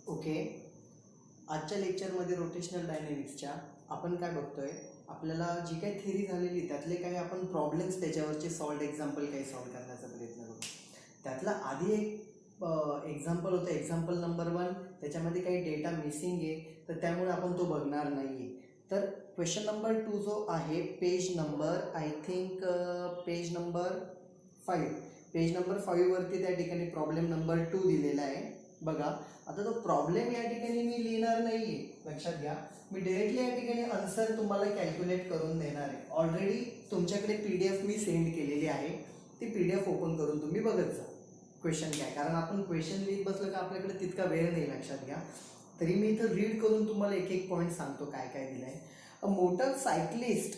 Okay, आजच्या लेक्चरमध्ये rotational डायनॅमिक्सच्या आपण काय बघतोय, आपल्याला जी काही थेरी झालेली त्यातले काही आपण प्रॉब्लेम्स त्याच्यावरचे सॉल्ड एक्झाम्पल काही सॉल्व करण्याचा प्रयत्न करू. त्यातला आधी एक एक्झाम्पल होतं, एक्झाम्पल नंबर 1. त्याच्यामध्ये काही डेटा मिसिंग आहे, तर त्यामुळे आपण तो बघणार नाही आहे. तर क्वेश्चन नंबर 2 जो आहे, page number I think page number 5 वरती त्या ठिकाणी प्रॉब्लेम नंबर 2 दिलेला आहे. बघा, आता तो प्रॉब्लेम या ठिकाणी मी लिहिणार नाही आहे, लक्षात घ्या. मी डायरेक्टली या ठिकाणी आन्सर तुम्हाला कॅल्क्युलेट करून देणार आहे. ऑलरेडी तुमच्याकडे PDF मी सेंड केलेली आहे, ती PDF ओपन करून तुम्ही बघत जा क्वेश्चन काय. कारण आपण क्वेश्चन लिहित बसलं का आपल्याकडे तितका वेळ नाही, लक्षात घ्या. तरी मी इथं रीड करून तुम्हाला एक एक पॉईंट सांगतो काय काय दिलं आहे. A motorcyclist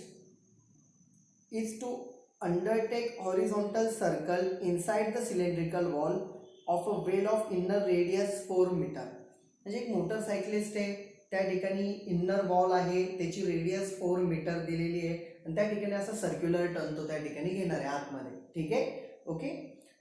is to undertake horizontal circle inside the cylindrical wall of a well of inner radius 4 metre. म्हणजे एक मोटरसायकलिस्ट आहे, त्या ठिकाणी इन्नर वॉल आहे, त्याची रेडियस 4 मीटर दिलेली आहे आणि त्या ठिकाणी असा सर्क्युलर टर्न तो त्या ठिकाणी घेणार आहे आतमध्ये. ठीक आहे, ओके.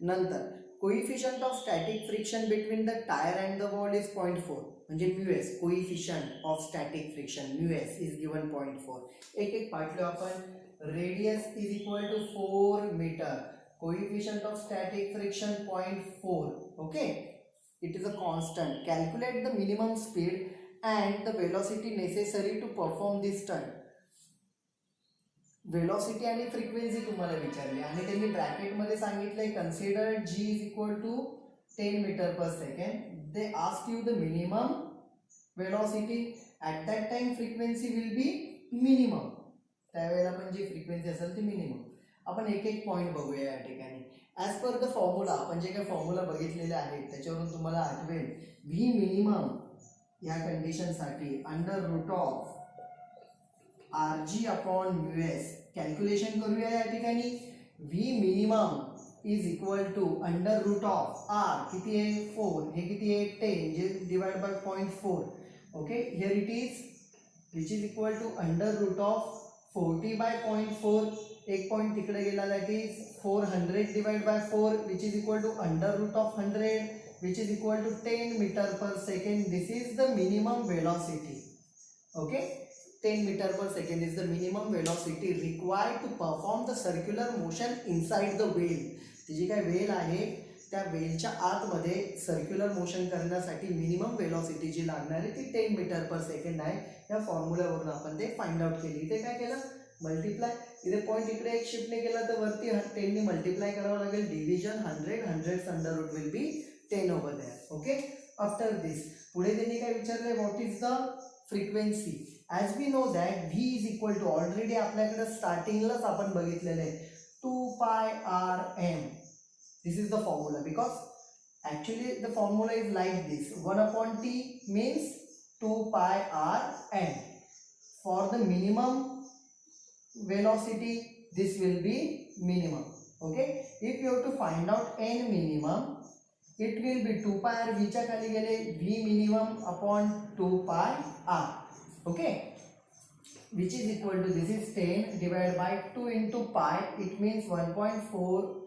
नंतर coefficient of static friction between the tyre and the wall is 0.4. म्हणजे mu s, coefficient of static friction mu s is given 0.4. एक एक पार्टलो आपण. radius is equal to 4 meter, coefficient of static friction 0.4. okay, it is a constant. Calculate the minimum speed and the velocity necessary to perform this turn. velocity आणि frequency तुम्हाला विचारली आणि त्यांनी bracket मध्ये सांगितलंय consider g is equal to 10 meter per second. they ask you the minimum velocity. at that time frequency will be minimum. त्यावेळेला पण जी frequency असेल ती मिनिमम. आपण एक एक पॉईंट बघूया या ठिकाणी. ॲज पर द फॉर्म्युला, आपण जे काही फॉर्म्युला बघितलेले आहेत त्याच्यावरून तुम्हाला आठवेल, व्ही मिनिमम या कंडिशनसाठी under root of R G upon mu S. Calculation करूया या ठिकाणी. V minimum is equal to under root of R किती आहे 4, हे किती आहे 10, जे divide by 0.4. Okay, here it is which is equal to under root of 40 by 0.4. एक पॉइंट तिकडे गेला, that is 400 divide by 4 which is equal to under root of 100 which is equal to 10 metre per second. This is the minimum velocity. Okay, 10 metre per second is the minimum velocity required to perform the circular motion inside the well. ती जी काय well आहे त्या वेलच्या आतमध्ये circular motion करण्यासाठी minimum velocity जी लागणार आहे ती 10 मीटर पर सेकंड आहे. या फॉर्म्युल्यावरून आपण ते फाइंड आउट केली. इथे काय केलं, मल्टिप्लाय. इथे पॉईंट इकडे एक शिफ्टने केला तर वरती 10 ने मल्टिप्लाय करावं लागेल. Division 100 under root will be 10 over there. Okay, after this पुढे त्यांनी काय विचारलंय, what is the frequency. As we know that V is equal to, already आपल्याकडे स्टार्टिंगलाच आपण बघितलेलं आहे, 2πrm. This is the formula because actually the formula is like this, 1 upon t means 2 pi r n. For the minimum velocity this will be minimum. Okay, if you have to find out n minimum it will be 2 pi r, v च्या खाली गेले v minimum upon 2 pi r. Okay, which is equal to, this is 10 divided by 2 into pi, it means 1.4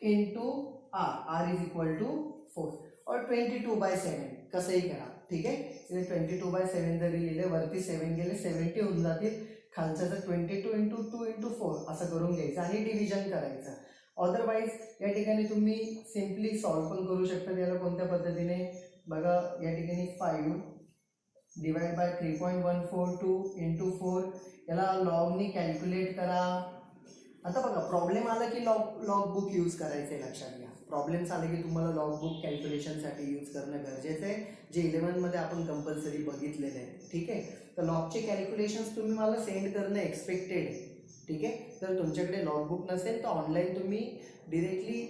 into r is equal to 4 और 22 by 7 कसंही करा. ठीक आहे, इथे 22 by 7 जरी लिहिले, वरती 7 गेले 70 होऊन जातील, खालचं 22 into 2 into 4 असं करून घ्यायचं आणि डिव्हिजन करायचं. अदरवाईज या ठिकाणी तुम्ही सिम्पली सॉल्व पण करू शकता. याला कोणत्या पद्धतीने बघा, या ठिकाणी 5 डिवाइड बाय 3.142 into 4, याला लॉगनी कॅल्क्युलेट करा. आता बघा, प्रॉब्लेम आला की लॉग बुक यूज करायचं आहे, लक्षात घ्या. प्रॉब्लेम्स आले की तुम्हाला लॉग बुक कॅल्क्युलेशनसाठी यूज करणं गरजेचं आहे, जे 11मध्ये आपण कंपल्सरी बघितलेले आहे. ठीक आहे, तर लॉगचे कॅल्क्युलेशन्स तुम्ही मला सेंड करणं एक्सपेक्टेड आहे. ठीक आहे, जर तुमच्याकडे लॉग बुक नसेल तर ऑनलाईन तुम्ही डिरेक्टली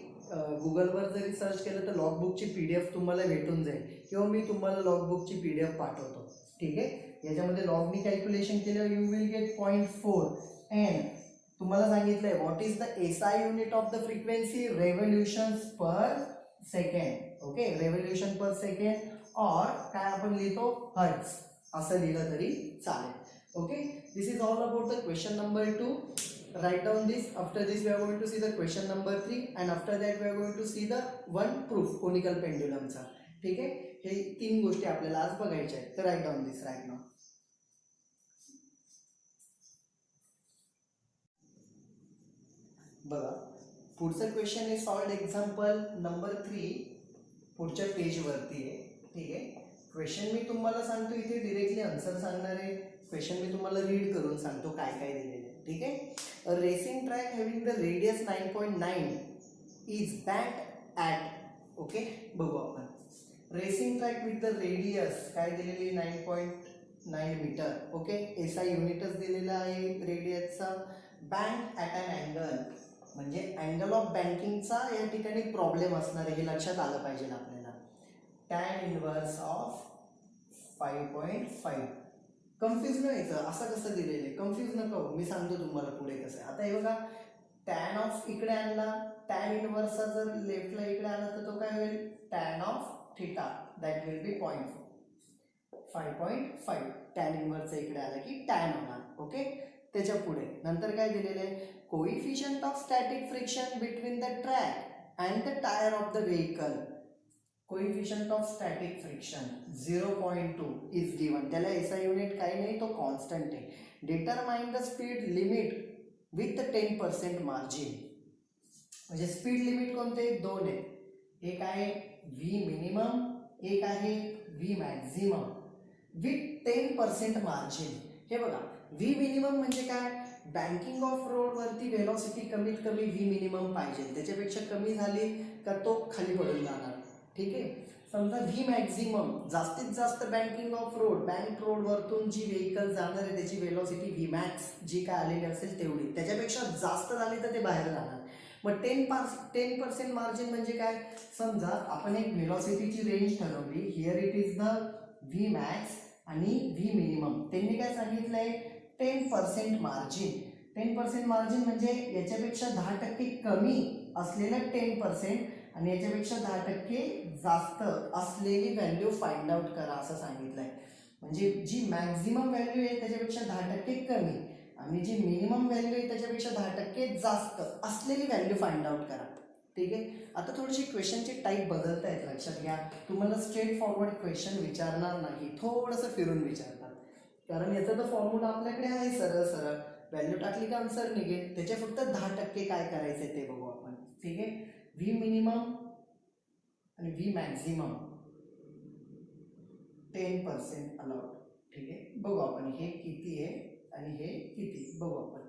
गुगलवर जरी सर्च केलं तर लॉग बुकची PDF तुम्हाला भेटून जाईल, किंवा मी तुम्हाला लॉग बुकची PDF पाठवतो. ठीक आहे, याच्यामध्ये लॉगनी कॅल्क्युलेशन केल्यावर यू विल गेट 0.4 and तुम्हाला सांगितलंय what is the SI unit of the frequency, revolutions per second. Okay, revolution per second और काय आपण लिहितो, हर्ट्ज असं लिहिलं तरी चालेल. Okay, this is all about the question number 2. write down this. After this we are going to see the question number 3 and after that we are going to see the one proof conical pendulum चा. ठीक आहे, हे 3 गोष्टी आपल्याला आज बघायच्या आहेत. तर राईट डाऊन दिस राईट नाव. बघा पुढचं क्वेश्चन आहे सॉल्ड एक्झाम्पल नंबर 3 पुढच्या पेजवरती आहे. ठीक आहे, क्वेश्चन मी तुम्हाला सांगतो, इथे डिरेक्टली आन्सर सांगणार आहे. क्वेश्चन मी तुम्हाला रीड करून सांगतो काय काय दिलेलं आहे. ठीक आहे, अ racing track having the radius 9.9 is bank at, okay बघू आपण. Racing track with the radius काय दिलेली 9.9 मीटर. ओके, एसआय युनिटच दिलेला आहे रेडियसचा. बँक ॲट अन अँगल म्हणजे अँगल ऑफ बँकिंगचा या ठिकाणी प्रॉब्लेम असणार आहे, हे लक्षात आलं पाहिजे आपल्याला. Tan inverse of 5.5. कन्फ्यूज न व्हायचं, असं कसं दिलेलं आहे, कन्फ्यूज नका हो, मी सांगतो तुम्हाला पुढे कसं आहे. आता हे बघा, टॅन ऑफ इकडे आणला, टॅन इनवर्सचा जर लेफ्टला इकडे आला तर तो काय होईल, tan of theta that will be 5.5. Tan इनवर्सचा इकडे आला की टॅन होणार. ओके, त्याच्या पुढे नंतर काय दिलेलं आहे, coefficient of static friction between the track and the tyre of the vehicle. Coefficient of static friction 0.2 is given. त्याला एसआय युनिट काही नाही, तो कॉन्स्टंट आहे. Determine the speed limit with 10% margin. म्हणजे स्पीड लिमिट कोणते, 2 आहेत. एक आहे व्ही मिनिमम, एक आहे व्ही मॅक्झिमम विथ 10% मार्जिन. हे बघा, व्ही मिनिमम म्हणजे काय, बँकिंग ऑफ रोडवरती व्हेलॉसिटी कमीत कमी व्ही मिनिमम पाहिजे, त्याच्यापेक्षा कमी झाली का तो खाली पडून जाणार. ठीक आहे, समजा व्ही मॅक्झिमम जास्तीत जास्त बँकिंग ऑफ रोड, बँक रोडवरतून जी व्हेकल जाणार आहे त्याची व्हेलॉसिटी व्ही मॅक्स जी काय आलेली असेल तेवढी, त्याच्यापेक्षा जास्त झाली तर ते बाहेर जाणार. मग 10% मार्जिन म्हणजे काय, समजा आपण एक व्हेलॉसिटीची रेंज ठरवली, here it is the V max आणि व्ही मिनिमम. त्यांनी काय सांगितलंय, 10% मार्जिन. 10% मार्जिन म्हणजे याच्यापेक्षा 10% कमी असलेलं 10% आणि याच्यापेक्षा 10% जास्त असलेली व्हॅल्यू फाइंड आउट करा असं सांगितलंय. म्हणजे जी मॅक्झिमम व्हॅल्यू आहे त्याच्यापेक्षा 10% कमी आणि जी मिनिमम व्हॅल्यू आहे त्याच्यापेक्षा 10% जास्त असलेली व्हॅल्यू फाइंड आउट करा. ठीक आहे, आता थोडीशी क्वेश्चनची टाईप बदलत आहेत, लक्षात घ्या. तुम्हाला स्ट्रेट फॉरवर्ड क्वेश्चन विचारणार नाही, थोडंसं फिरून विचारतात. कारण याचा तर फॉर्म्युला आपल्याकडे आहे, सरळ सरळ व्हॅल्यू टाकली का आन्सर निघेल. त्याचे फक्त 10% काय करायचे ते बघू आपण. ठीक आहे, व्ही मिनिमम आणि व्ही मॅक्झिमम 10% अलाउड. ठीक आहे, बघू आपण हे किती आहे आणि हे किती बघू आपण.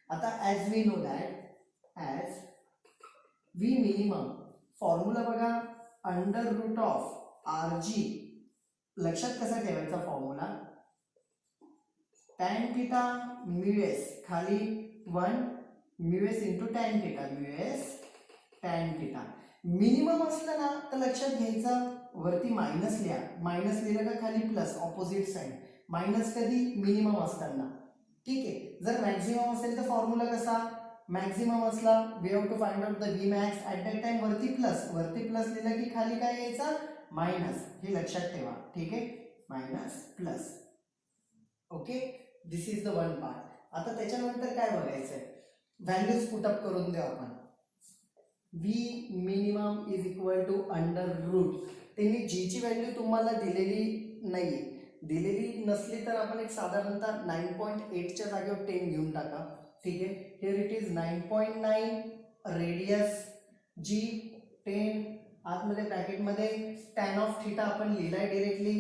आता as we know that as V minimum formula बघा, under root of R G. लक्षात कसा ठेवायचा formula, tan theta mu S खाली 1 mu S into tan theta, mu S tan theta. Minimum असलं ना तर लक्षात घ्यायचं वरती मायनस लिहा, मायनस लिहिलं का खाली प्लस, ऑपोजिट साईड. मायनस कधी, मिनिमम असताना. ठीक आहे, जर मॅक्झिमम असेल तर फॉर्म्युला कसा, मॅक्झिमम असला we have to find out the V max at that time, वरती प्लस, वरती प्लस लिहिलं की खाली काय यायचा, मायनस. हे लक्षात ठेवा. ठीक आहे, minus plus. Okay, this is the one part. आता त्याच्यानंतर काय बघायचंय, व्हॅल्यूज पुटअप करून देऊ आपण. V minimum is equal to under root. त्यांनी जी ची व्हॅल्यू तुम्हाला दिलेली नाहीये, दिलेली नसली तर आपण एक साधारणतः 9.8च्या जागेवर 10 घेऊन टाका. ठीक आहे, हिअर इट इज 9.9 रेडियस जी 10 आतमध्ये ब्रॅकेटमध्ये टॅन ऑफ थिटा आपण लिहिलाय डिरेक्टली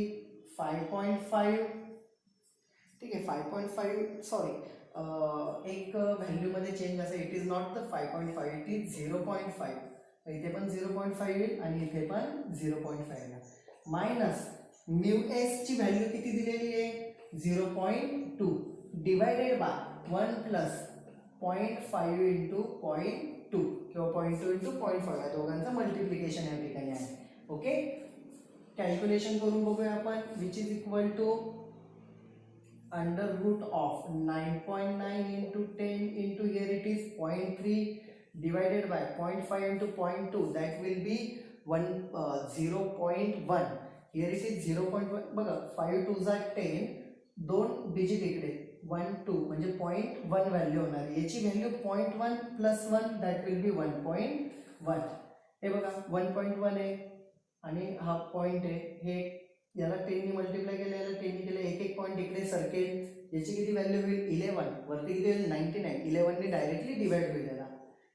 5.5. ठीक आहे, 5.5 सॉरी एक व्हॅल्यूमध्ये चेंज असेल, it is not the 5.5, it is 0.5. इथे पण 0.5 येईल आणि इथे पण 0.5 येईल. मायनस म्यू एस ची व्हॅल्यू किती दिलेली आहे, 0.2 डिवायडेड बाय 1 प्लस 0.5 इंटू 0.2 किंवा 0.2 इंटू 0.5 या दोघांचं मल्टिप्लिकेशन या ठिकाणी आहे. ओके, कॅल्क्युलेशन करून बघूया आपण. Which is equal to under root of 9.9 into 10 into here it is 0.3 divided by 0.5 into 0.2 that will be 0.1. here it is 0.1. बघा 5 2 जा 10, 2 डिजिट इकडे 1 2 म्हणजे 0.1 व्हॅल्यू होणार. याची व्हॅल्यू 0.1 प्लस 1 दॅट विल बी 1.1. हे बघा 1.1 आहे, आणि हा पॉईंट आहे, हे याला 10ने मल्टिप्लाय केलं, याला 10ने केलं, एक एक पॉईंट इकडे सरकेल, याची किती व्हॅल्यू होईल 11, वरती किती होईल 99, 11ने डायरेक्टली डिवाइड होईल, याला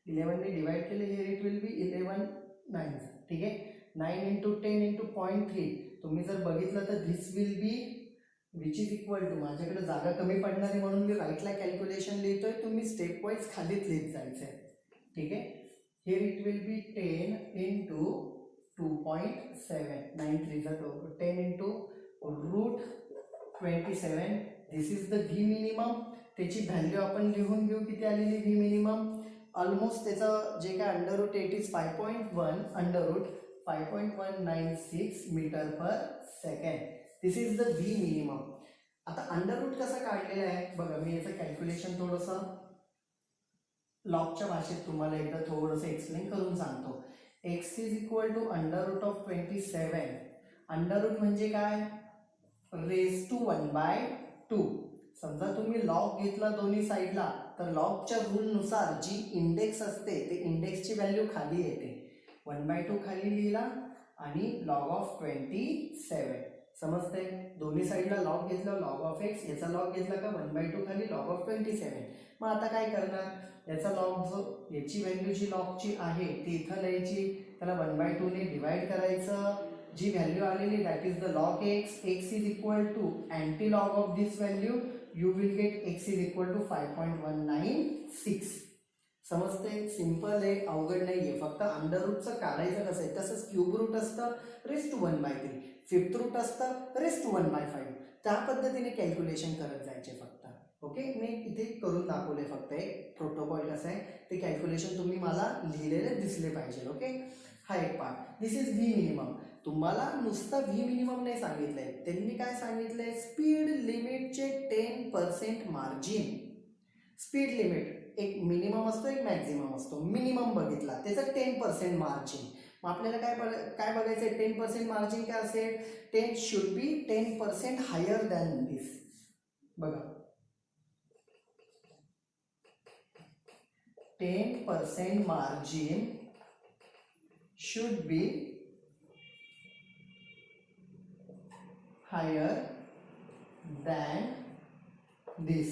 11ने डिवाइड केले, हिअर इट विल बी 11 9, ठीक आहे. 9 इंटू 10 इंटू 0.3, तुम्ही जर बघितलं तर this will be which is equal to, माझ्याकडे जागा कमी पडणार आहे म्हणून मी राईटला कॅल्क्युलेशन लिहितोय, तुम्ही स्टेप वाईज खालीच लिहित जायचं आहे, ठीक आहे. Here it will be 10 into 2.7, 9 3 10 into root 27, this is the V minimum. त्याची व्हॅल्यू आपण लिहून घेऊ, किती आलेली व्ही मिनिमम, ऑलमोस्ट त्याचं जे काय under root 8 is 5.1 under root 5.196 metre per second. This is the V minimum. आता अंडर रूट कसं काढलेलं आहे बघा, मी याचं कॅल्क्युलेशन थोडंसं लॉगच्या भाषेत तुम्हाला एकदा थोडंसं एक्सप्लेन करून सांगतो. X is equal to under root of 27. Under root म्हणजे काय, रेज टू 1/2. समजा तुम्ही लॉग घेतला दोन्ही साईडला, तर लॉगच्या रूलनुसार जी इंडेक्स असते ते इंडेक्सची व्हॅल्यू खाली येते, 1/2 खाली लिहिला आणि लॉग ऑफ 27. समजते, दोन्ही साईडला लॉग घेतला, लॉग ऑफ एक्स, याचा लॉग घेतला का 1/2 खाली लॉग ऑफ 27. मग आता काय करणार, याचा लॉग जो, याची व्हॅल्यू जी लॉगची आहे ती इथं लिहायची, त्याला 1/2ने डिवाइड करायचं, जी व्हॅल्यू आलेली that is the log X. X is equal to anti log of this value, you will get X is equal to 5.196. समजते, सिंपल आहे, अवघड नाही आहे. फक्त अंडर रूटचं काढायचं कसं आहे, तसंच क्यूब रूट असतं रेस टू 1/3, फिफ्थ रूट असतं रेस टू 1/5, त्या पद्धतीने कॅल्क्युलेशन करत जायचे फक्त. ओके, मी इथे करून दाखवले फक्त एक प्रोटोकॉल कसं आहे ते कॅल्क्युलेशन तुम्ही मला लिहिलेले दिसले पाहिजे. ओके, हा एक part. This is V minimum. तुम्हाला नुसतं व्ही मिनिमम नाही सांगितलंय, त्यांनी काय सांगितलंय, स्पीड लिमिटचे 10% मार्जिन. स्पीड लिमिट एक मिनिमम असतो, एक मॅक्झिमम असतो. मिनिमम बघितला त्याचं 10% मार्जिन. मग आपल्याला काय बघायचं आहे, 10% मार्जिन काय असेल, 10 शुड बी 10% हायर दॅन दिस. बघा, 10% margin should be higher than this.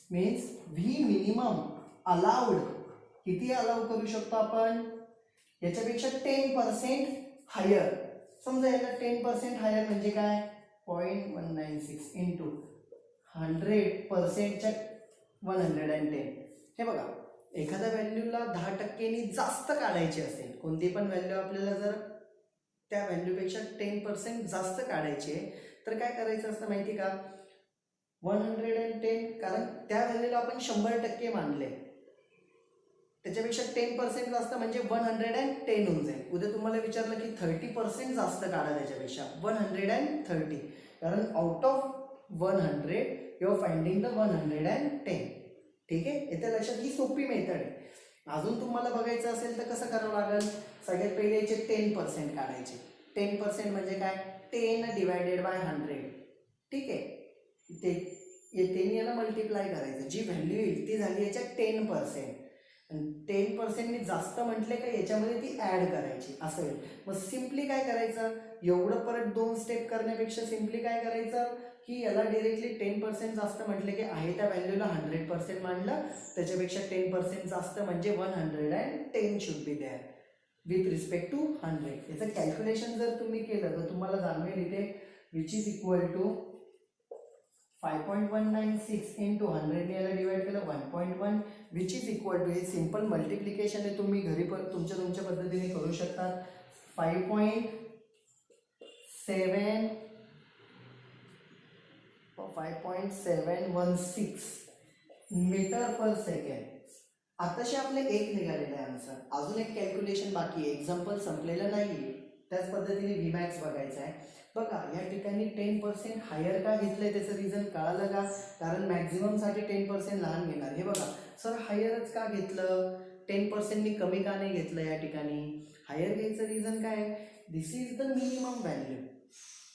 Means V minimum allowed, किती अलाउ करू शकतो आपण, याच्यापेक्षा 10% हायर. समजा याला 10% हायर म्हणजे काय, 0.196 इंटू 100%च्या 110. हे बघा, एखाद्या व्हॅल्यूला 10%नी जास्त काढायची असेल, कोणती पण व्हॅल्यू आपल्याला जर त्या व्हॅल्यूपेक्षा 10% जास्त काढायची आहे, तर काय करायचं असतं माहिती का, 110, कारण त्या व्हॅल्यूला आपण 100% मानले, त्याच्यापेक्षा 10% जास्त म्हणजे 110 होऊन जाईल. उद्या तुम्हाला विचारलं की 30% जास्त काढा त्याच्यापेक्षा, 130, कारण out of 100 you are finding the 110. ठीक आहे, येत्या लक्षात, ही सोपी मेथड आहे. अजून तुम्हाला बघायचं असेल तर कसं करावं लागेल, सगळ्यात पहिले याचे 10% काढायचे. 10% म्हणजे काय, 10 डिवायडेड बाय 100. ठीक आहे, ते 10 याला मल्टिप्लाय करायचं, जी व्हॅल्यू येईल ती झाली याच्या 10%. आणि 10%नी जास्त म्हटले का याच्यामध्ये ती ॲड करायची असं येईल. मग सिम्पली काय करायचं, एवढं परत 2 स्टेप करण्यापेक्षा सिम्पली काय करायचं की याला डिरेक्टली 10% जास्त म्हटले की आहे त्या व्हॅल्यूला 100% मांडलं, त्याच्यापेक्षा 10% जास्त म्हणजे 110 should be there with respect to 100. याचं कॅल्क्युलेशन जर तुम्ही केलं तर तुम्हाला जाणवेल इथे which is equal to 5.196 into 100ने याला डिवाइड केलं 1.1 विच इज इक्वल टू, हे सिम्पल मल्टिप्लिकेशन आहे, तुम्ही घरी तुमच्या पद्धतीने करू शकता. 5.716 मीटर पर सेकंड. आताशी आपले एक निघालेलं आहे आन्सर. अजून एक कॅल्क्युलेशन बाकी आहे, एक्झाम्पल संपलेलं नाही, त्याच पद्धतीने व्हीमॅक्स बघायचं आहे. बघा, या ठिकाणी 10% हायर का घेतलंय त्याचं रिझन कळालं का, कारण मॅक्झिममसाठी 10% लहान घेणार. हे बघा सर, हायरच का घेतलं, 10%नी कमी का नाही घेतलं, या ठिकाणी हायर घ्यायचं रिझन काय, दिस इज द मिनिमम व्हॅल्यू.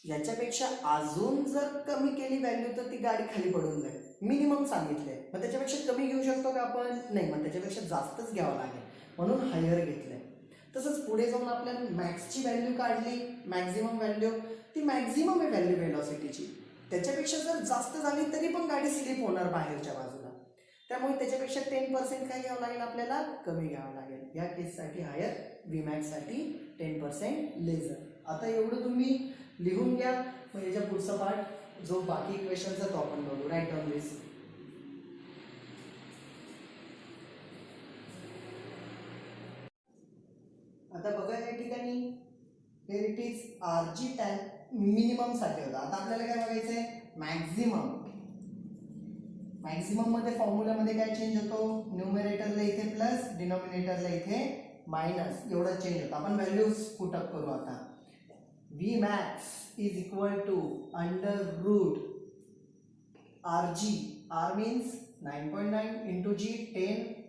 याच्यापेक्षा अजून जर कमी केली व्हॅल्यू तर ती गाडी खाली पडून जाईल. मिनिमम सांगितलंय, मग त्याच्यापेक्षा कमी घेऊ शकतो का आपण, नाही, मग त्याच्यापेक्षा जास्तच घ्यावं लागेल, म्हणून हायर घेतलंय. तसंच पुढे जाऊन आपल्याला मॅक्सची व्हॅल्यू काढली, मॅक्झिमम व्हॅल्यू, ती मॅक्झिमम आहे व्हॅल्यू वेलॉसिटीची. त्याच्यापेक्षा जर जास्त झाली तरी पण गाडी स्लिप होणार बाहेरच्या बाजूला. त्यामुळे त्याच्यापेक्षा 10% काय घ्यावं लागेल आपल्याला, कमी घ्यावं लागेल. या केससाठी हायर, VMAX-साठी 10% लेझर. आता एवढं तुम्ही लिहून घ्या. मग याच्या पुढचा पार्ट जो बाकी क्वेश्चनचा तो आपण बघू. राईट डाऊन दिस. आता बघा या ठिकाणी here it is RG tan minimum साठी होता. आता आपल्याला काय बघायचं आहे, मॅक्झिमम. मॅक्झिमम मध्ये फॉर्म्युलामध्ये काय चेंज होतो, न्यूमरेटरला इथे प्लस, डिनॉमिनेटरला इथे मायनस, एवढा चेंज होतो. आपण व्हॅल्यूज पुट अप करू आता. Vmax is equal to under root RG, R means 9.9 into G 10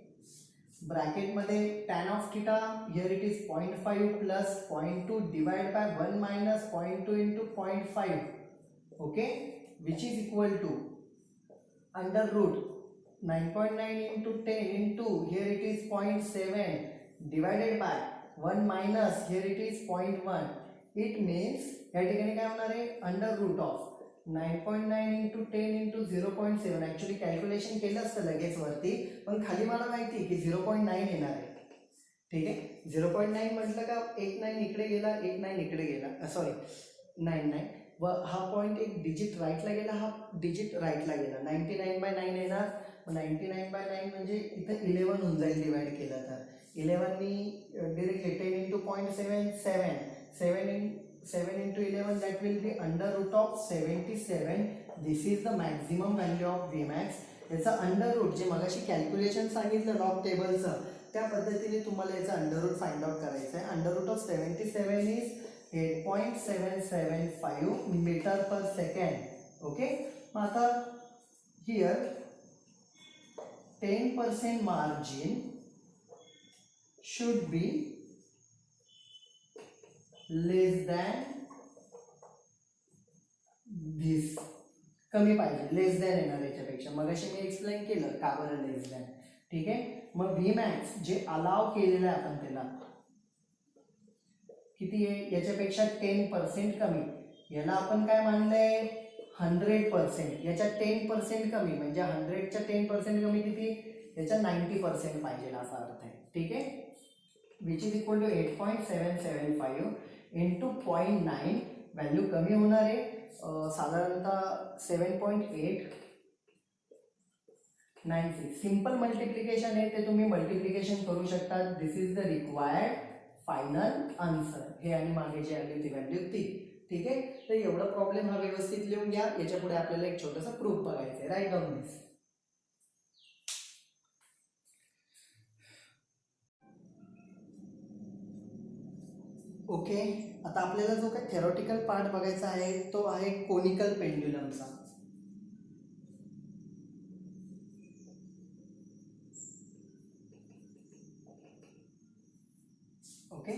bracket मध्ये tan of theta, here it is 0.5 plus 0.2 divided by 1 minus 0.2 into 0.5, okay, which is equal to under root 9.9 into 10 into, here it is 0.7 divided by 1 minus, here it is 0.1. It means या ठिकाणी काय होणार आहे, under root of 9.9 into 10 into 0.7. Actually calculation केलं असतं लगेच वरती, पण खाली मला माहिती आहे की 0.9 येणार आहे. ठीक आहे, 0.9 म्हटलं का एक 9 इकडे गेला, एक 9 इकडे गेला, सॉरी 9 व हा पॉईंट एक डिजिट राईटला गेला, हा डिजिट राईटला गेला. 99/9 येणार. 99/9 म्हणजे इथं 11 होऊन जाईल डिवाइड केलं तर. 11 नी directly 10 into 0.7 7 into 11, that will be under root of 77. This is the maximum value of Vmax. याचा अंडर रूट जे मगाशी कॅल्क्युलेशन सांगितलं लॉग टेबलचं, त्या पद्धतीने तुम्हाला याचा अंडर रूट फाइंड आउट करायचं आहे. Under root of 77 is 8.775 metre per second. Okay, मग आता here 10% margin should be less than this. कमी पाहिजे, लेस दॅन येणार याच्यापेक्षा. मगाशी मी एक्सप्लेन केलं का बरं लेस दॅन. ठीक आहे, मग Vmax जे अलाव केलेलं आहे आपण त्याला किती आहे, याच्यापेक्षा 10% कमी. याला आपण काय मानलंय, 100%. याच्या 10% कमी म्हणजे 100च्या 10% कमी किती, याच्या 90% पाहिजे असा अर्थ आहे. ठीक आहे, which is equal to 8.775 into 0.9. Value कमी होणार आहे साधारणतः 7.896. सिंपल मल्टिप्लिकेशन आहे, ते तुम्ही मल्टिप्लिकेशन करू शकता. This is the required final answer. हे आणि मागे जी आली होती व्हॅल्यू ती. ठीक आहे, तर एवढा प्रॉब्लेम हा व्यवस्थित लिहून घ्या. याच्या पुढे आपल्याला एक छोटासा प्रूफ बघायचं आहे. राईट डाऊन दिस. ओके, आता आपल्याला जो काही थेरॉटिकल पार्ट बघायचा आहे तो आहे कोनिकल पेंड्युलमचा. ओके,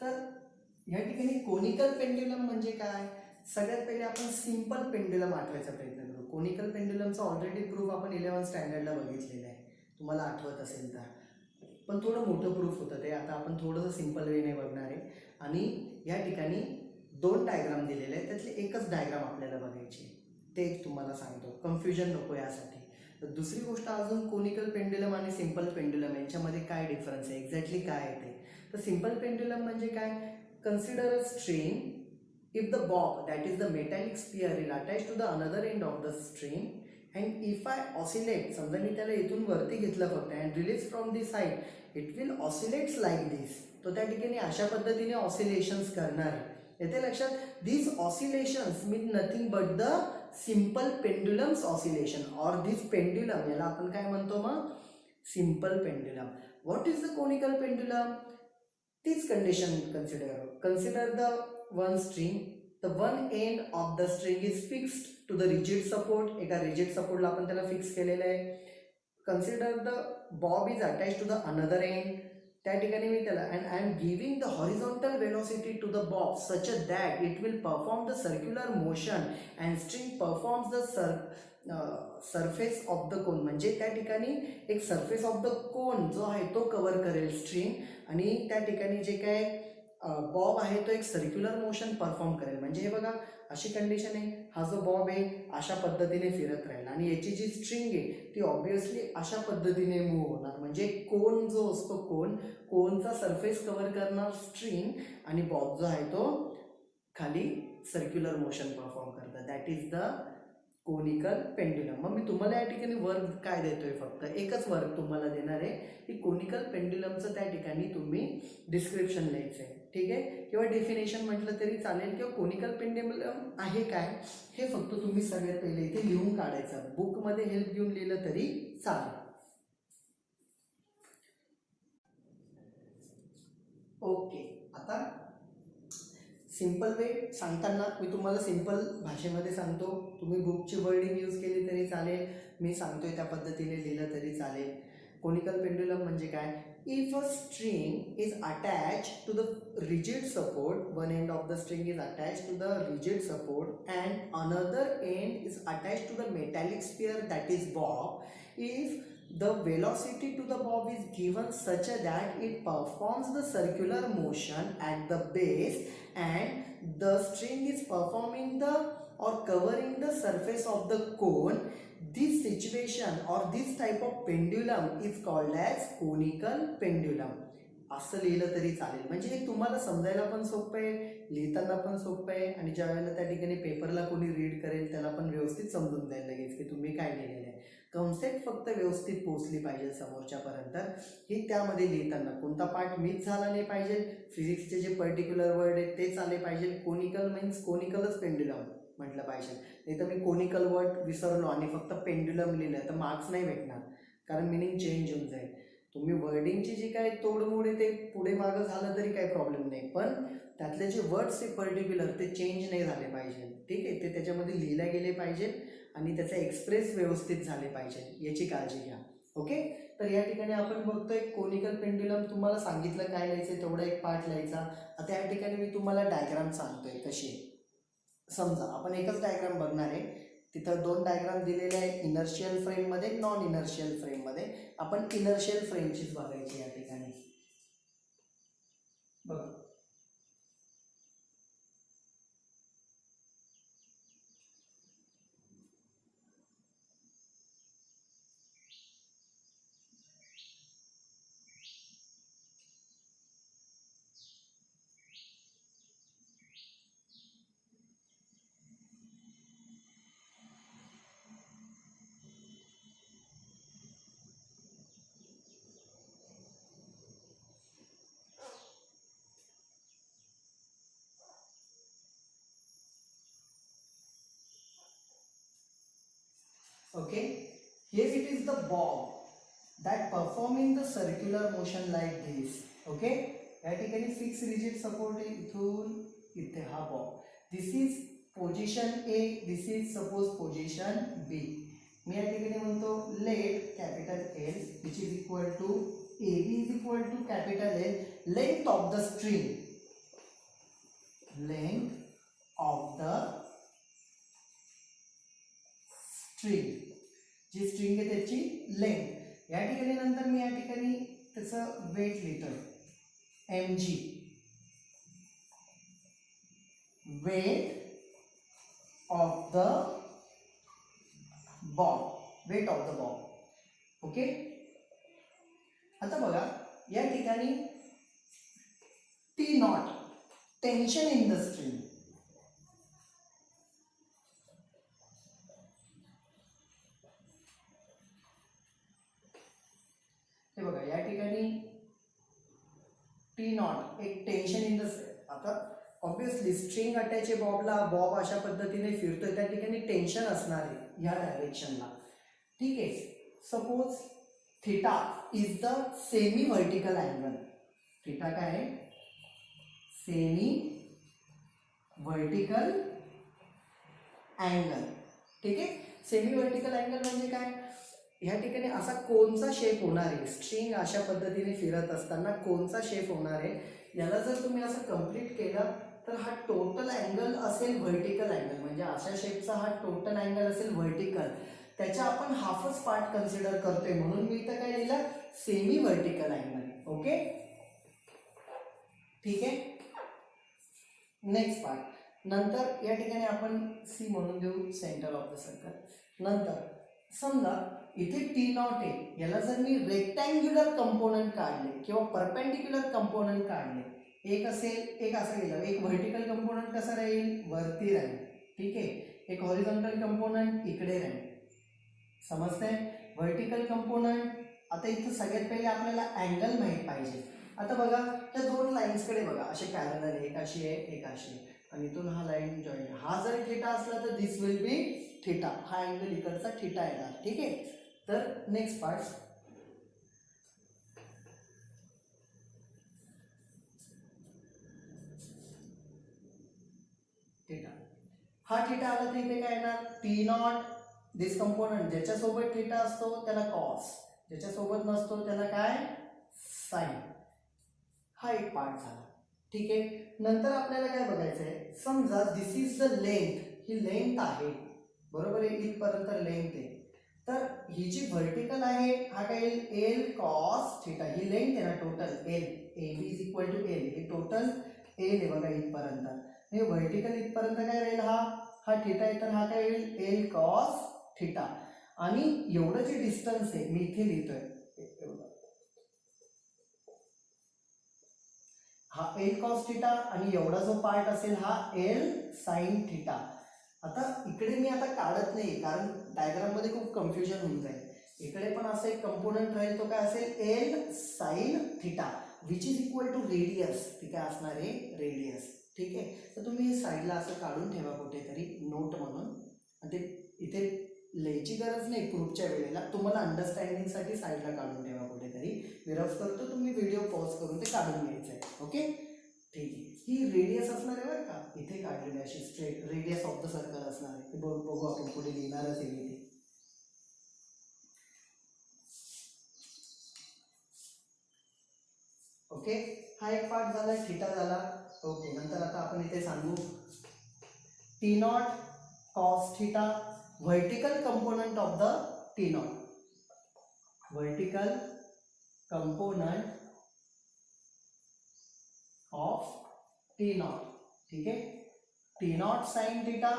तर या ठिकाणी कोनिकल पेंड्युलम म्हणजे काय, सगळ्यात पहिले आपण सिंपल पेंड्युलम आठवायचा प्रयत्न करू. कोनिकल पेंड्युलमचा ऑलरेडी प्रूफ आपण 11th स्टँडर्डला बघितलेला आहे, तुम्हाला आठवत असेल तर. पण थोडं मोठं प्रूफ होतं ते. आता आपण थोडंसं सिंपल वेने बघणार आहे. आणि या ठिकाणी 2 डायग्राम दिलेले आहेत, त्यातले एकच डायग्राम आपल्याला बघायची, ते एक तुम्हाला सांगतो, कन्फ्युजन नको यासाठी. तर दुसरी गोष्ट अजून कोनिकल पेंड्युलम आणि सिंपल पेंड्युलम यांच्यामध्ये काय डिफरन्स आहे, एक्झॅक्टली काय आहे ते. तर सिंपल पेंड्युलम म्हणजे काय, consider a string if the bob that is the metallic sphere is attach to the another end of the string and if I oscillate, समजा मी त्याला इथून वरती घेतलं फक्त and release from the side, it will oscillates like this. तो त्या ठिकाणी अशा पद्धतीने ऑसिलेशन्स करणार आहे. येथे लक्षात, this oscillations mean nothing but the simple pendulums oscillation or this pendulum, याला आपण काय म्हणतो मग, simple pendulum. What is the conical pendulum, तीच condition consider the one string, the one end of the string is fixed to the rigid support. एका rigid सपोर्टला आपण त्याला फिक्स केलेलं आहे. Consider the bob is attach to the another end. त्या ठिकाणी मी त्याला and I am giving the horizontal velocity to the bob such that it will perform the circular motion and string performs the surface of the cone. म्हणजे त्या ठिकाणी एक surface of the कोन जो आहे तो कव्हर करेल स्ट्रिंग, आणि त्या ठिकाणी जे काय बॉब आहे तो एक सर्क्युलर मोशन परफॉर्म करेल. म्हणजे हे बघा अशी कंडिशन आहे, हा जो बॉब आहे अशा पद्धतीने फिरत राहील आणि याची जी स्ट्रिंग आहे ती ऑब्विसली अशा पद्धतीने मूव्ह होणार. म्हणजे कोन जो असतो कोनचा सरफेस कव्हर करणार स्ट्रिंग, आणि बॉब जो आहे तो खाली सर्क्युलर मोशन परफॉर्म करतात. That is the conical pendulum. मग मी तुम्हाला या ठिकाणी वर्क काय देतोय, फक्त एकच वर्क तुम्हाला देणार आहे की कोनिकल पेंड्युलमचं त्या ठिकाणी तुम्ही डिस्क्रिप्शन लिहायचं आहे. ठीक आहे, किंवा डेफिनेशन म्हटलं तरी चालेल, किंवा कोनिकल पेंड्युलम आहे काय हे फक्त तुम्ही सगळ्यात पहिले इथे लिहून काढायचं. बुकमध्ये हेल्प घेऊन लिहिलं तरी चालेल. ओके, आता सिंपल वे सांगताना मी तुम्हाला सिंपल भाषेमध्ये सांगतो. तुम्ही बुकची वर्डिंग यूज केली तरी चालेल, मी सांगतोय त्या पद्धतीने लिहिलं तरी चालेल. कोनिकल पेंड्युलम म्हणजे काय, if a string is attach to the rigid support, one end of the string is attach to the rigid support and another end is attach to the metallic sphere that is bob, if the velocity to the bob is given such that it performs the circular motion at the base and the string is performing the or covering the surface of the cone, this situation or this type of pendulum is called as conical pendulum. असं लिहिलं तरी चालेल. म्हणजे हे तुम्हाला समजायला पण सोपं आहे, लिहिताना पण सोपं आहे, आणि ज्या वेळेला त्या ठिकाणी पेपरला कोणी रीड करेल त्याला पण व्यवस्थित समजून द्यायला लागेल की तुम्ही काय लिहिलेलं आहे. कन्सेप्ट फक्त व्यवस्थित पोहोचली पाहिजे समोरच्यापर्यंत. ही त्यामध्ये लिहिताना कोणता पार्ट मिस झाला नाही पाहिजे, फिजिक्सचे जे पर्टिक्युलर वर्ड आहेत तेच आले पाहिजे. कोनिकल मीन्स कोनिकलच पेंड्युलम म्हटलं पाहिजे. नाही तर मी कोनिकल वर्ड विसरलो आणि फक्त पेंड्युलम लिहिलं तर मार्क्स नाही भेटणार, कारण मिनिंग चेंज होऊन जाईल. तुम्ही वर्डिंगची जी काय तोडमोड आहे ते पुढे मागं झालं तरी काही प्रॉब्लेम नाही, पण त्यातले जे वर्ड्स आहे पर्टिक्युलर ते चेंज नाही झाले पाहिजे. ठीक आहे, ते त्याच्यामध्ये लिहिले गेले पाहिजे आणि त्याचे एक्सप्रेस व्यवस्थित झाले पाहिजे, याची काळजी घ्या. ओके, तर या ठिकाणी आपण बघतोय कोनिकल पेंड्युलम. तुम्हाला सांगितलं काय लिहायचं, तेवढा एक पार्ट लिहायचा. आता या ठिकाणी मी तुम्हाला डायग्राम सांगतोय कशी. समजा आपण एकच डायग्राम बघणार आहे, तिथं दोन डायग्राम दिलेले आहे, इनर्शियल फ्रेममध्ये, नॉन इनर्शियल फ्रेममध्ये. आपण इनर्शियल फ्रेमचीच बघायची या ठिकाणी. बघा, okay, here it is the bob that performing the circular motion like this. okay, या ठिकाणी फिक्स रिजिड सपोर्ट आहे, इथून इथे हा bob. This is position A, this is suppose position B. मी या ठिकाणी म्हणतो let capital L which is equal to A B is equal to capital L, length of the string, length of the string, जी string आहे त्याची length. या ठिकाणी नंतर मी या ठिकाणी त्याचं वेट लिहितोय M G, weight of the bob, weight of the bob. Okay, आता बघा या ठिकाणी T naught, tension in the string. हे बघा या ठिकाणी टी नॉट, एक टेन्शन इन द. आता ऑब्विसली स्ट्रिंग अटॅच आहे बॉबला, बॉब अशा पद्धतीने फिरतोय, त्या ठिकाणी टेन्शन असणार आहे ह्या डायरेक्शनला. ठीक आहे, suppose theta is the semi vertical angle. Theta काय आहे, सेमी व्हर्टिकल अँगल. ठीक आहे, सेमी व्हर्टिकल अँगल म्हणजे काय, ह्या ठिकाणी असा कोणचा शेप होणार आहे, स्ट्रिंग अशा पद्धतीने फिरत असताना कोणचा शेप होणार आहे, याला जर तुम्ही असं कंप्लीट केलं तर हा टोटल अँगल असेल व्हर्टिकल अँगल, म्हणजे अशा शेपचा हा टोटल अँगल असेल व्हर्टिकल, त्याच्या आपण हाफच पार्ट कन्सिडर करतोय, म्हणून मी इथं काय लिहिलं, सेमी व्हर्टिकल अँगल. ओके, ठीक आहे. नेक्स्ट पार्ट, नंतर या ठिकाणी आपण सी म्हणून देऊ, सेंटर ऑफ द सर्कल. नंतर समजा इथे T0 आहे, याला जर मी रेक्टँग्युलर कंपोनंट काढले किंवा परपेंडिक्युलर कंपोनंट काढले, एक असेल एक असं गेलं, एक व्हर्टिकल कंपोनंट कसं राहील, वरती राहील, ठीक आहे, एक हॉरिझॉन्टल कंपोनंट इकडे राहील. समजतंय, व्हर्टिकल कंपोनंट. आता इथं सगळ्यात पहिले आपल्याला अँगल माहीत पाहिजे. आता बघा त्या दोन लाईन्सकडे बघा, असे पॅरलल आहे, एक अशी आहे एक अशी आहे, आणि इथून हा लाईन जॉईन, हा जर थिटा असला तर दिस विल बी थिटा, हा अँगल इकडचा थिटा येणार. ठीक आहे. तर नेक्स्ट पार्ट, थिटा, हा थिटा आला तर इथे काय येणार, T0 दिस कंपोनंट, ज्याच्यासोबत थिटा असतो त्याला कॉस, ज्याच्यासोबत नसतो त्याला काय, साइन. हा एक पार्ट झाला. ठीक आहे. नंतर आपल्याला काय बघायचं आहे, समजा दिस इज द लेंथ, ही लेंथ आहे, बरोबर आहे, इथपर्यंत लेंथ आहे, तर ही जी व्हर्टिकल आहे हा काय येईल, एल कॉस थिटा, ही लेंथ आहे ना total, L, A B is equal to L, हे टोटल एल आहे बघा इथपर्यंत, हे व्हर्टिकल इथपर्यंत काय राहील, हा थिटा आहे, तर हा काय येईल, एल कॉस थिटा. आणि एवढं जे डिस्टन्स आहे मी इथे लिहितोय, हा एल कॉस थिटा, आणि एवढा जो पार्ट असेल हा एल साइन थिटा. आता इकडे मी आता काढत नाही कारण डायग्राम मध्ये खूप कन्फ्युजन होऊन जाईल. इकडे पण असं एक कंपोनंट राहील, तो काय असेल, L sine theta which is equal to radius, ती काय असणार आहे, रेडियस. ठीक आहे. तर तुम्ही हे साईडला असं काढून ठेवा कुठेतरी नोट म्हणून, ते इथे लिहायची गरज नाही प्रूफच्या वेळेला, तुम्हाला अंडरस्टँडिंगसाठी साईडला काढून ठेवा कुठेतरी. मी रफ करतो, तुम्ही व्हिडिओ पॉज करून ते काढून घ्यायचं आहे. ओके, ठीक आहे. ही रेडियस असणार आहे बरं का, इथे काढलेली अशी straight radius of the circle असणार आहे, ते बघू आपण पुढे लिहिणारच आहे इथे. ओके, हा एक पार्ट झाला, थिटा झाला. ओके, नंतर आता आपण इथे सांगू T0 cos theta, vertical component of the T0, vertical component of T0. ठीक है, T0 sine theta,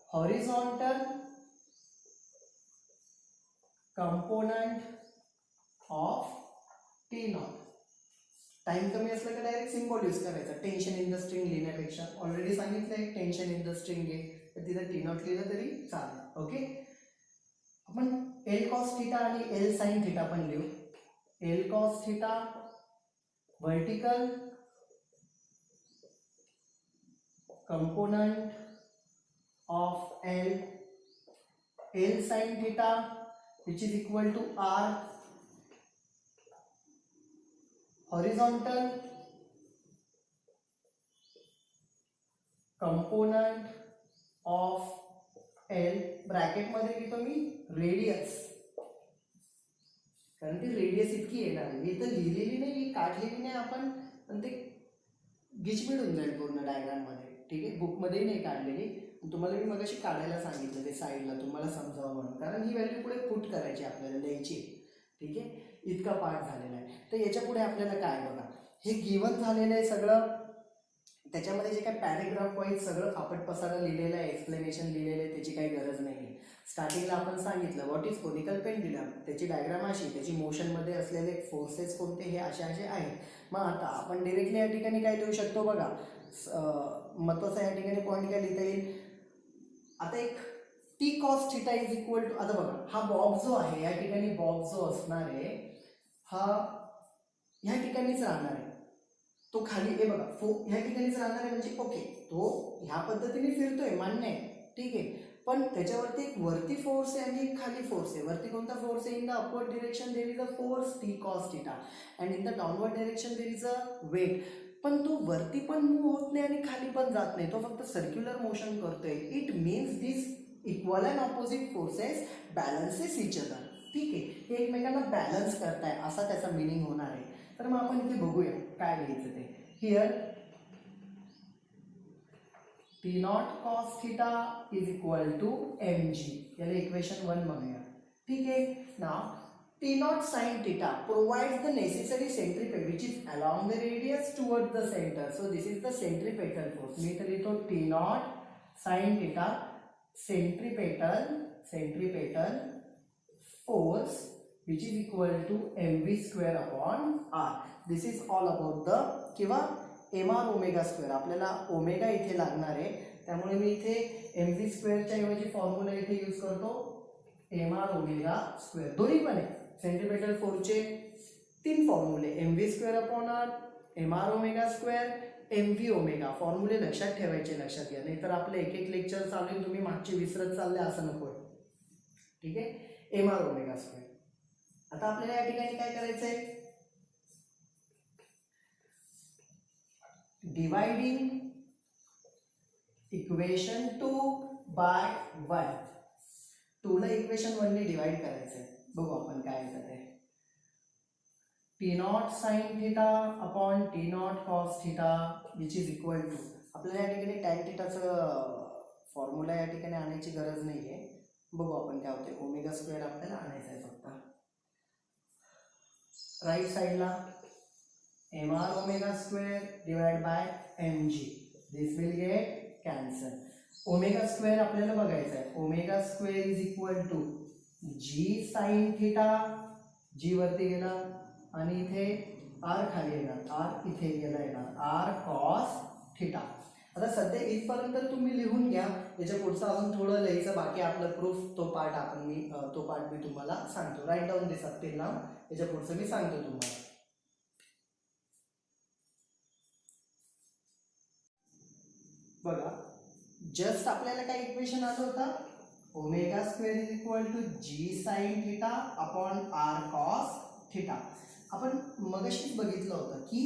horizontal component of T0. Time कमी असलं का डायरेक्ट सिम्बॉल यूज करायचा, टेन्शन इन द स्ट्रिंग लिहिण्यापेक्षा. ऑलरेडी सांगितलं एक टेन्शन इन द स्ट्रिंग आहे, तर तिथं T0 लिहिलं तरी चालेल. ओके, आपण एल कॉस थिटा आणि एल साइन थिटा पण लिहू. L cos theta vertical component of L sin theta which is equal to R, horizontal component of L, bracket मध्ये लिहितो मी रेडियस, कारण ती रेडियस इतकी येणार आहे, इथं लिहिलेली नाही, काढलेली नाही आपण, पण ते गिचमिड होऊन जाईल पूर्ण डायग्राम मध्ये. ठीक आहे, बुकमध्ये नाही काढलेली, तुम्हाला मी मगाशी काढायला सांगितलं ते साईडला, तुम्हाला समजावं म्हणून, कारण ही व्हॅल्यू पुढे पुट करायची आपल्याला, लिहायची. ठीक आहे, इतका पार्ट झालेला आहे. तर याच्या पुढे आपल्याला काय बघा, हे गिवन झालेलं आहे सगळं, त्याच्यामध्ये जे काय पॅरेग्राफ वाईज सगळं फापट पसारा लिहिलेलं आहे, एक्सप्लेनेशन लिहिलेलं आहे, त्याची काही गरज नाही आहे. स्टार्टिंगला आपण सांगितलं व्हॉट इज कोनिकल पेंड्युलम, त्याची डायग्राम अशी, त्याची मोशनमध्ये असलेले फोर्सेस कोणते, हे असे असे आहेत. मग आता आपण डिरेक्टली या ठिकाणी काय लिहू शकतो बघा, महत्त्वाचा या ठिकाणी पॉईंट काय लिहिता येईल, आता एक T cos theta is equal to, आता बघा हा बॉक्स जो आहे, या ठिकाणी बॉक्स जो असणार आहे हा ह्या ठिकाणीच राहणार आहे, तो खाली हे बघा ह्या ठिकाणीच राहणार आहे, म्हणजे ओके तो ह्या पद्धतीने फिरतोय, मान्य आहे. ठीक आहे, पण त्याच्यावरती एक वरती फोर्स आहे आणि एक खाली फोर्स आहे. वरती कोणता फोर्स आहे, in the upward direction there is a force T cos theta, and in the downward direction there is a weight. पण तो वरती पण मूव्ह होत नाही आणि खाली पण जात नाही, तो फक्त सर्क्युलर मोशन करतोय. It means this equal and opposite forces balances each other. ठीक आहे, हे एकमेकांना बॅलन्स करताय असा त्याचा मिनिंग होणार आहे. तर मग आपण इथे बघूया काय लिहायचं ते. Here T naught cos theta is equal to mg, याला इक्वेशन 1 म्हणूया. ठीक आहे. नाव T naught sin theta provides the necessary centripetal which is along the radius towards the center. So this is the centripetal force. मी तर लिहितो T naught sin theta centripetal force which is equal to mv square upon r. This is all about the किंवा mr omega square. आपल्याला omega इथे लागणार आहे, त्यामुळे मी इथे mv स्क्वेअरच्या ऐवजी फॉर्म्युला इथे यूज करतो mr ओमेगा स्क्वेअर. दोन्ही पण आहे. सेंट्रिपेटल फोर्सचे 3 फॉर्म्युले, mv square upon R, mr omega square, mv omega. फॉर्म्युले लक्षात ठेवायचे, लक्षात घ्या, नाहीतर आपलं एक एक लेक्चर चालू आहे तुम्ही मागचे विसरत चालले असं नको. ठीक आहे. mr omega square. आता आपल्याला या ठिकाणी काय करायचंय, डिवाइडिंग इक्वेशन 2 बाय 1. 2 ला इक्वेशन 1 ने डिवाइड करायचंय. बघू आपण काय येतं ते. T naught sine theta upon T naught cos theta which is equal to, आपल्याला या ठिकाणी टॅन थिटाचं फॉर्म्युला या ठिकाणी आणायची गरज नाही आहे. बघू आपण काय होते. ओमेगा स्क्वेअर आपल्याला आणायचं आहे फक्त. राईट साईडला mr omega square divide by mg. This will get cancel. Omega square आपल्याला बघायचं आहे. Omega square is equal to G sine theta, G वरती गेला आणि इथे आर खाली येणार, आर इथे गेला येणार, आर कॉस थिटा. आता सध्या इथपर्यंत तुम्ही लिहून घ्या. याच्या पुढचं अजून थोडं लिहायचं बाकी आपलं प्रूफ, तो पार्ट मी तुम्हाला सांगतो. राईट डाऊन दिस अप टिल नाव. याच्या पुढचं मी सांगतो तुम्हाला. बघा, जस्ट आपल्याला काय इक्वेशन आलं होतं, omega square is equal to G sine theta upon R cos theta. आपण मगाशीच बघितलं होतं की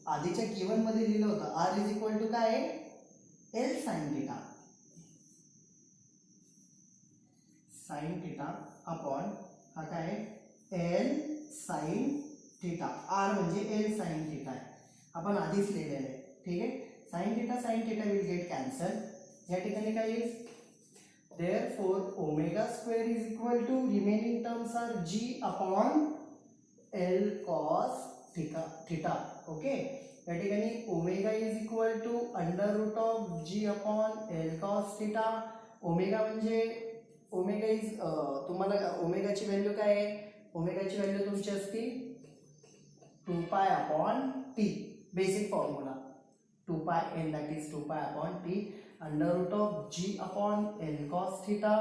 आधीच्या गिवन मध्ये लिहिलं होतं आर इज इक्वल टू काय आहे, L sine theta. Sign theta upon हा काय आहे, एल साइन थिटा. आर म्हणजे एल साइन थिटा आहे, आपण आधीच लिहिलेलं आहे. ठीक आहे. Sine theta will get cancel. या ठिकाणी काय येईल, therefore omega square is equal to remaining terms are g upon l cos theta. Okay. या ठिकाणी omega is equal to under root of g upon l cos theta. Omega म्हणजे omega is तुम्हाला ओमेगाची value काय आहे, ओमेगाची value तुमची असती 2 pi upon t. Basic formula 2 पाय n, that is 2 pi upon t under root of g upon l cos theta.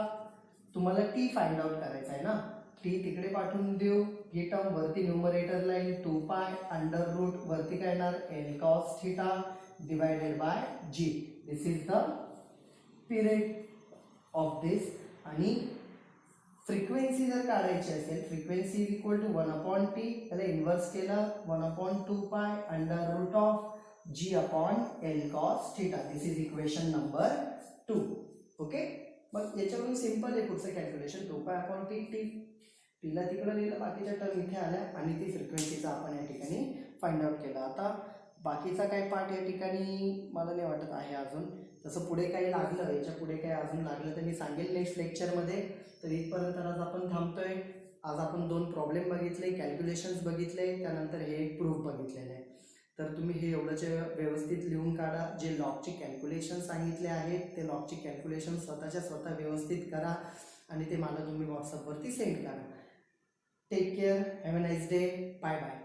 तुम्हाला t find out करायचा आहे ना, t तिकडे पाठवून देऊ. ही टर्म वरती न्यूमरेटरला येईल 2 पाय अंडर रूट वरती काय येणार l cos theta divided by g. This is the period of this. आणि फ्रिक्वेन्सी जर काढायची असेल, frequency is equal to 1 upon t, त्याला इन्व्हर्स केलं 1 upon 2 pi under root of g upon l cos theta. This is equation number 2. Okay. मग याच्यावरून simple आहे पुढचं कॅल्क्युलेशन. 2 पाय अपॉन टी, टीला तिकडं लिहिलं, बाकीच्या टर्म इथे आल्या आणि ती फ्रिक्वेन्सीचा आपण या ठिकाणी फाइंड आउट केला. आता बाकीचा काय पार्ट या ठिकाणी मला नाही वाटत आहे अजून. तसं पुढे काही लागलं, याच्या पुढे काही अजून लागलं तर मी सांगेल नेक्स्ट लेक्चरमध्ये. तर इथपर्यंत आज आपण थांबतोय. आज आपण 2 प्रॉब्लेम बघितले, कॅल्क्युलेशन्स बघितले, त्यानंतर हे एक प्रूफ बघितलेलं आहे. तर तुम्ही हे एवढंच व्यवस्थित लिहून काढा. जे लॉगचे कॅल्क्युलेशन सांगितले आहेत ते लॉगचे कॅल्क्युलेशन स्वतः व्यवस्थित करा आणि ते मला तुम्ही व्हॉट्सअपवरती सेंड करा. Take care. Have a nice day. Bye bye.